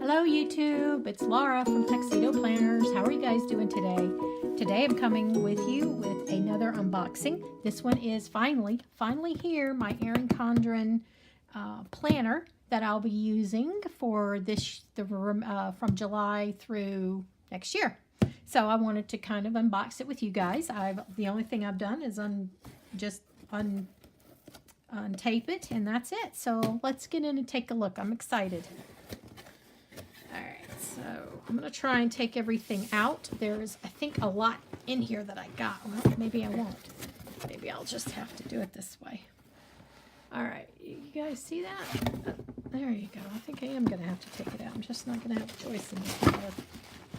Hello YouTube, it's Laura from TuxedoPlanners. How are you guys doing today? Today I'm coming with you with another unboxing. This one is finally here, my Erin Condren planner that I'll be using for from July through next year. So I wanted to kind of unbox it with you guys. The only thing I've done is untape it, and that's it. So let's get in and take a look. I'm excited. So I'm going to try and take everything out. There's, I think, a lot in here that I got. Well, maybe I won't. Maybe I'll just have to do it this way. All right, you guys see that? There you go. I think I am going to have to take it out. I'm just not going to have a choice in this matter.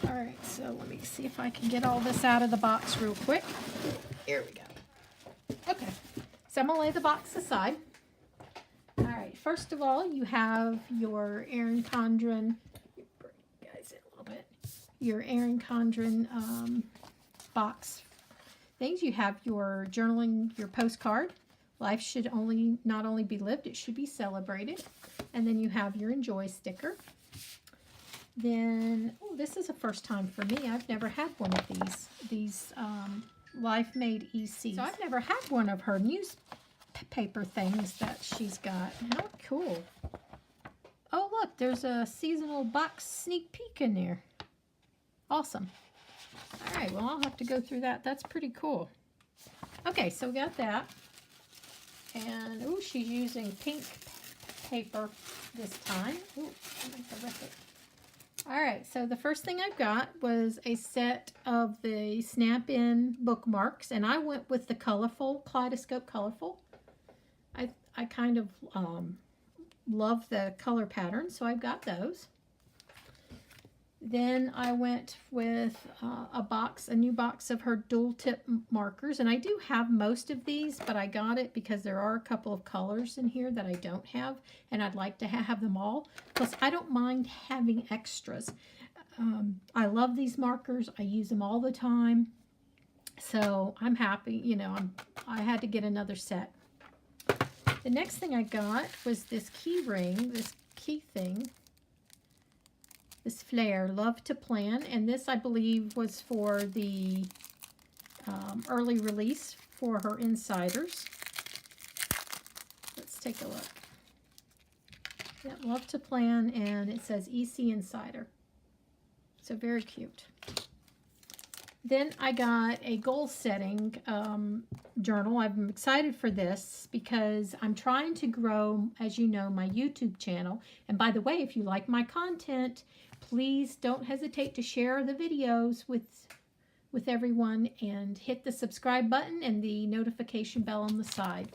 All right, so let me see if I can get all this out of the box real quick. Here we go. Okay, so I'm going to lay the box aside. All right, first of all, you have your Erin Condren. Your Erin Condren box things. You have your journaling, your postcard. Life should not only be lived, it should be celebrated. And then you have your enjoy sticker. Then, oh, this is a first time for me. I've never had one of these Life Made EC. So I've never had one of her newspaper things that she's got. How cool. Oh, look, there's a seasonal box sneak peek in there. Awesome. All right, well, I'll have to go through that. That's pretty cool. Okay, so we got that. And, oh, she's using pink paper this time. Ooh, I'm going to rip it. All right, so the first thing I got was a set of the snap-in bookmarks, and I went with the colorful, Kaleidoscope Colorful. I kind of love the color pattern, so I've got those. Then I went with a new box of her dual tip markers, and I do have most of these, but I got it because there are a couple of colors in here that I don't have, and I'd like to have them all. Plus, I don't mind having extras. I love these markers. I use them all the time, so I'm happy. You know, I had to get another set. The next thing I got was this key ring, this key thing. This flare, Love to Plan, and this I believe was for the early release for her insiders. Let's take a look. Yeah, Love to Plan, and it says EC Insider. So very cute. Then I got a goal setting journal. I'm excited for this because I'm trying to grow, as you know, my YouTube channel. And by the way, if you like my content, please don't hesitate to share the videos with everyone and hit the subscribe button and the notification bell on the side.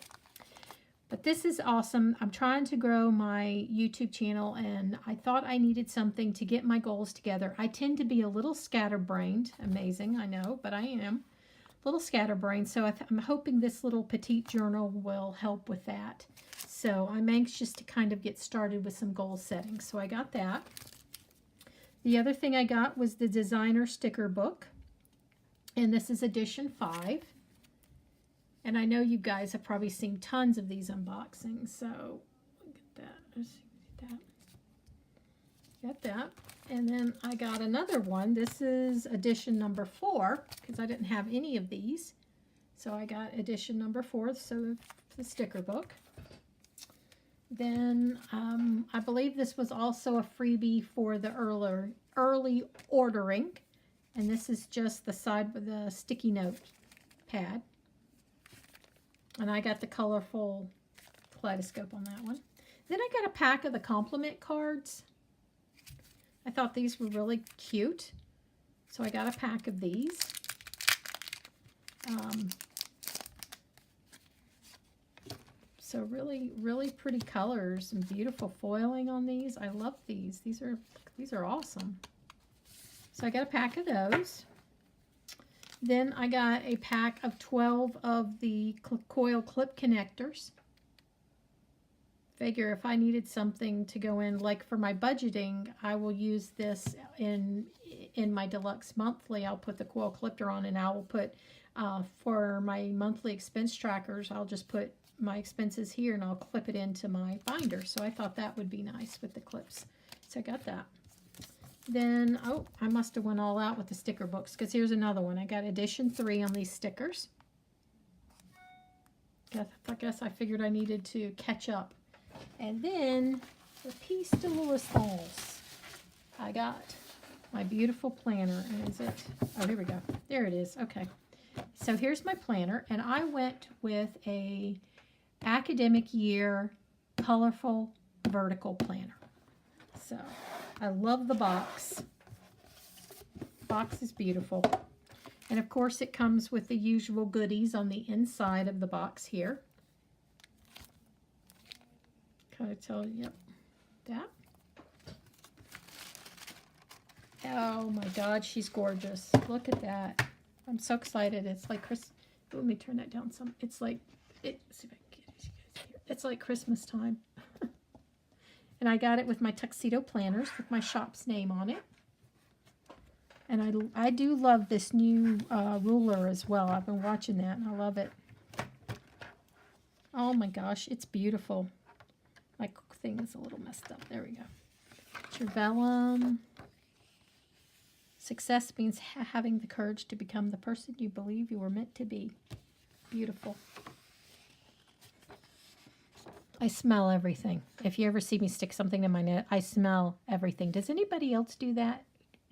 But this is awesome. I'm trying to grow my YouTube channel, and I thought I needed something to get my goals together. I tend to be a little scatterbrained. Amazing, I know, but I am a little scatterbrained. So I'm hoping this little petite journal will help with that. So I'm anxious to kind of get started with some goal setting. So I got that. The other thing I got was the designer sticker book, and this is edition 5. And I know you guys have probably seen tons of these unboxings, so look at that. Let's see that. Got that. And then I got another one. This is edition number 4, because I didn't have any of these. So I got edition number 4, so the sticker book. Then I believe this was also a freebie for the early ordering. And this is just the side with the sticky note pad. And I got the colorful kaleidoscope on that one. Then I got a pack of the compliment cards. I thought these were really cute. So I got a pack of these. So really, really pretty colors and beautiful foiling on these. I love these. These are awesome. So I got a pack of those. Then I got a pack of 12 of the coil clip connectors. Figure if I needed something to go in, like for my budgeting, I will use this in my deluxe monthly. I'll put the coil clipper on, and I will put, for my monthly expense trackers, I'll just put my expenses here and I'll clip it into my binder. So I thought that would be nice with the clips. So I got that. Then, oh, I must have went all out with the sticker books, because here's another one. I got edition 3 on these stickers. I guess I figured I needed to catch up. And then, the piece de resistance, I got my beautiful planner. And is it? Oh, here we go. There it is. Okay. So here's my planner, and I went with a academic year colorful vertical planner. So I love the box. Box is beautiful. And of course it comes with the usual goodies on the inside of the box here. Can I tell you? Yep. That. Oh my God, she's gorgeous. Look at that. I'm so excited. It's like let me turn that down some. It's like, see if I can get you guys here. It's like Christmas time. And I got it with my TuxedoPlanners with my shop's name on it. And I do love this new ruler as well. I've been watching that and I love it. Oh my gosh, it's beautiful. My thing is a little messed up. There we go. It's your vellum. Success means having the courage to become the person you believe you were meant to be. Beautiful. I smell everything. If you ever see me stick something to my net, I smell everything. Does anybody else do that?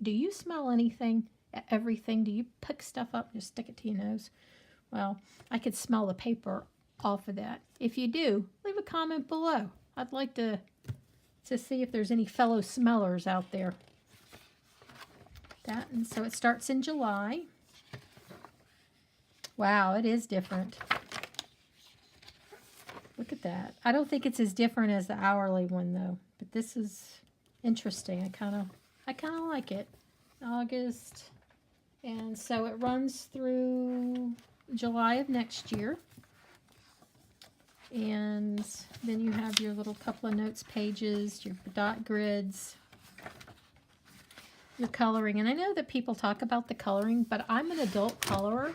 Do you smell anything? Everything? Do you pick stuff up and just stick it to your nose? Well, I could smell the paper off of that. If you do, leave a comment below. I'd like to see if there's any fellow smellers out there. That, and so it starts in July. Wow, it is different. Look at that. I don't think it's as different as the hourly one though, but this is interesting. I kind of like it. August, and so it runs through July of next year. And then you have your little couple of notes pages, your dot grids, your coloring. And I know that people talk about the coloring, but I'm an adult colorer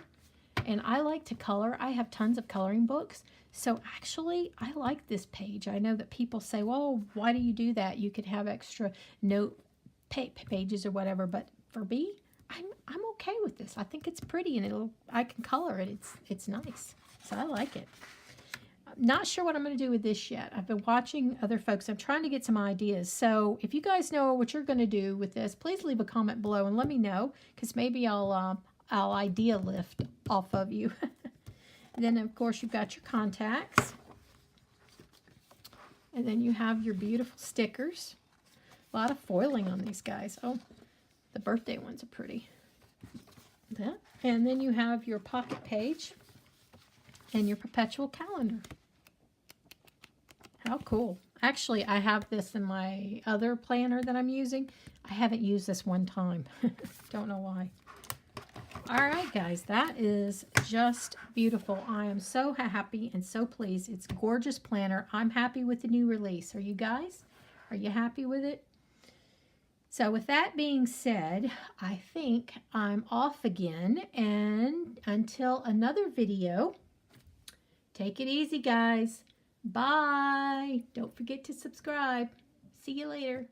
and I like to color. I have tons of coloring books. So actually, I like this page. I know that people say, well, why do you do that? You could have extra note pages or whatever. But for me, I'm okay with this. I think it's pretty and I can color it. It's nice. So I like it. I'm not sure what I'm going to do with this yet. I've been watching other folks. I'm trying to get some ideas. So if you guys know what you're going to do with this, please leave a comment below and let me know, because maybe I'll idea lift off of you. And then of course you've got your contacts, and then you have your beautiful stickers. A lot of foiling on these guys. Oh, the birthday ones are pretty. That. And then you have your pocket page and your perpetual calendar. How cool. Actually, I have this in my other planner that I'm using. I haven't used this one time. Don't know why. All right, guys, that is just beautiful. I am so happy and so pleased. It's a gorgeous planner. I'm happy with the new release. Are you guys? Are you happy with it? So with that being said, I think I'm off again. And until another video, take it easy, guys. Bye. Don't forget to subscribe. See you later.